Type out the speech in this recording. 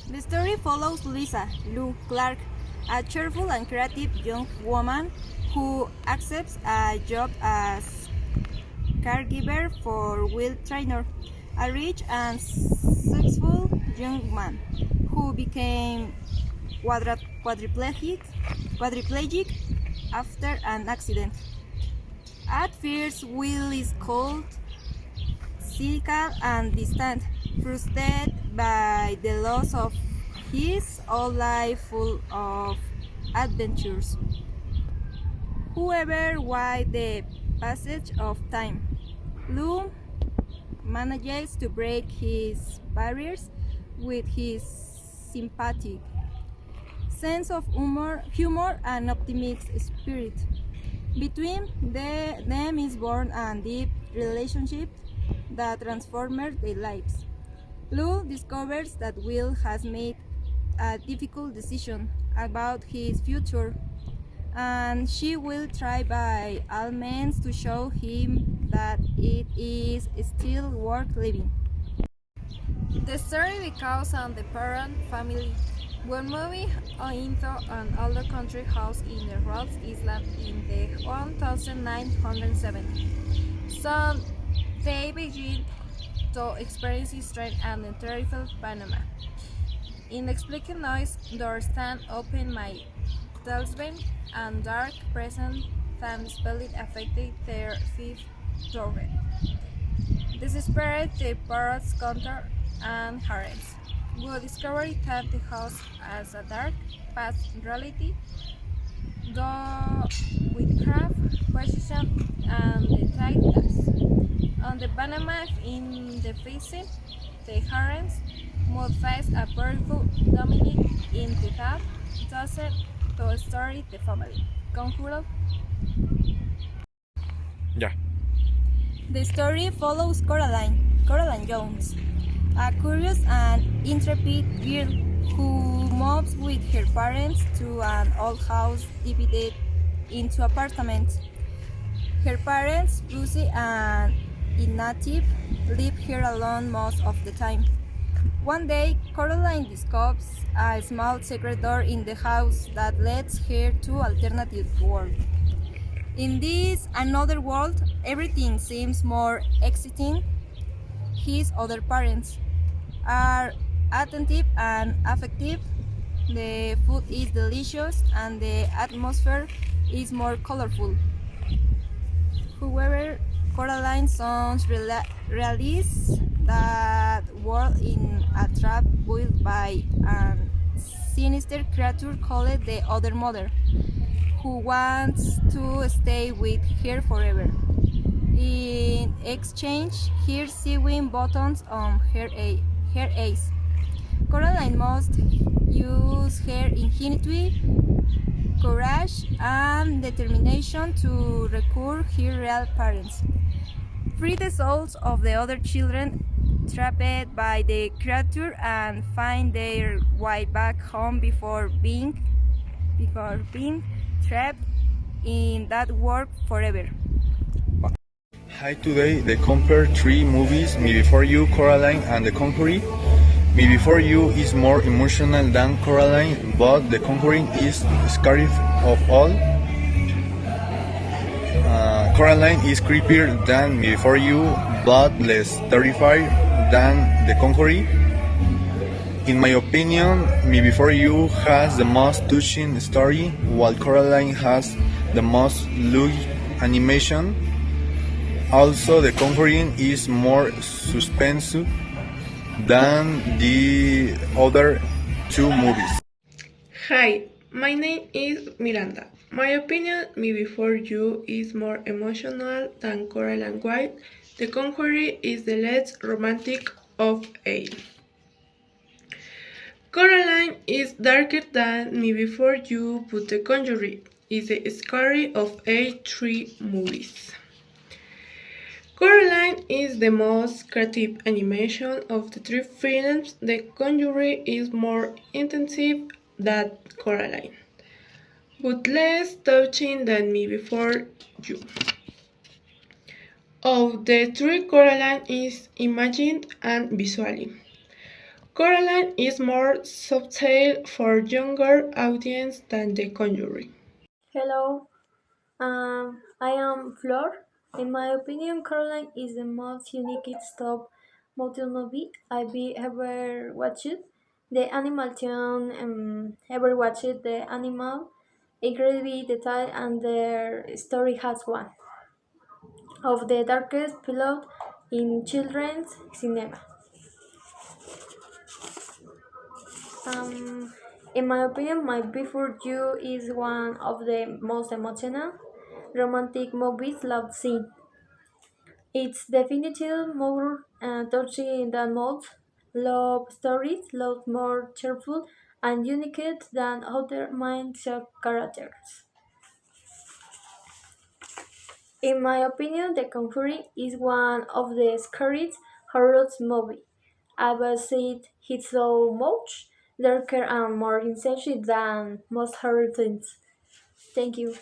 The story follows Lisa Lou Clark, a cheerful and creative young woman who accepts a job as caregiver for Will Traynor, a rich and successful young man who became quadriplegic after an accident. At first, Will is cold, cynical, and distant, frustrated by the loss of his old life full of adventures. However, with the passage of time, Lou manages to break his barriers with his sympathetic sense of humor and optimistic spirit. Between them is born a deep relationship that transforms their lives. Lou discovers that Will has made a difficult decision about his future, and she will try by all means to show him that it is still worth living. The story becomes on the parent family when moving into an older country house in the Rhodes Island in the 1970s. So they begin to experience strength and the terrible Panama. Inexplicable noise, doors stand open, my talisman and dark present and spelling affected their fifth children. Desperate, the parrots counter and harems will discover that the house as a dark past reality, though with craft, precision, and the tight gas. On the Panama in the facing, the harems must face a powerful Dominic in the top, doesn't to story the family. Conjuro. Yeah. The story follows Coraline Jones, a curious and intrepid girl who moves with her parents to an old house divided into apartments. Her parents, Lucy and Ignatius, live here alone most of the time. One day, Coraline discovers a small secret door in the house that leads her to alternative world. In this another world, everything seems more exciting. His other parents are attentive and affective. The food is delicious and the atmosphere is more colorful. However, Coraline sounds realists that world in a trap built by a sinister creature called the Other Mother, who wants to stay with her forever. In exchange, her sewing buttons on her eyes. Coraline must use her ingenuity, courage, and determination to recruit her real parents, free the souls of the other children trapped by the creature, and find their way back home before being trapped in that world forever. Hi, today they compare three movies: Me Before You, Coraline, and The Conjuring. Me Before You is more emotional than Coraline, but The Conjuring is scariest of all. Coraline is creepier than Me Before You, but less terrifying than The Conjuring. In my opinion, Me Before You has the most touching story, while Coraline has the most lush animation. Also, The Conjuring is more suspense than the other two movies. Hi, my name is Miranda. My opinion, Me Before You is more emotional than Coraline White. The Conjuring is the less romantic of all. Coraline is darker than Me Before You, but The Conjuring is the scary of all three movies. Coraline is the most creative animation of the three films. The Conjuring is more intensive than Coraline, but less touching than Me Before You. Of the three, Coraline is imagined and visually. Coraline is more subtle for younger audience than The Conjuring. Hello, I am Flor. In my opinion, Caroline is the most unique stop motion movie I've ever watched. The animal tune ever watched the animal incredibly detailed and their story has one of the darkest plot in children's cinema. Um, in my opinion, My Before You is one of the most emotional romantic movies I've seen. It's definitely more touching than most love stories, lot more cheerful and unique than other mind shock characters. In my opinion, The Conjuring is one of the scariest horror movies I've seen. It's so much darker and more intense than most horror films. Thank you.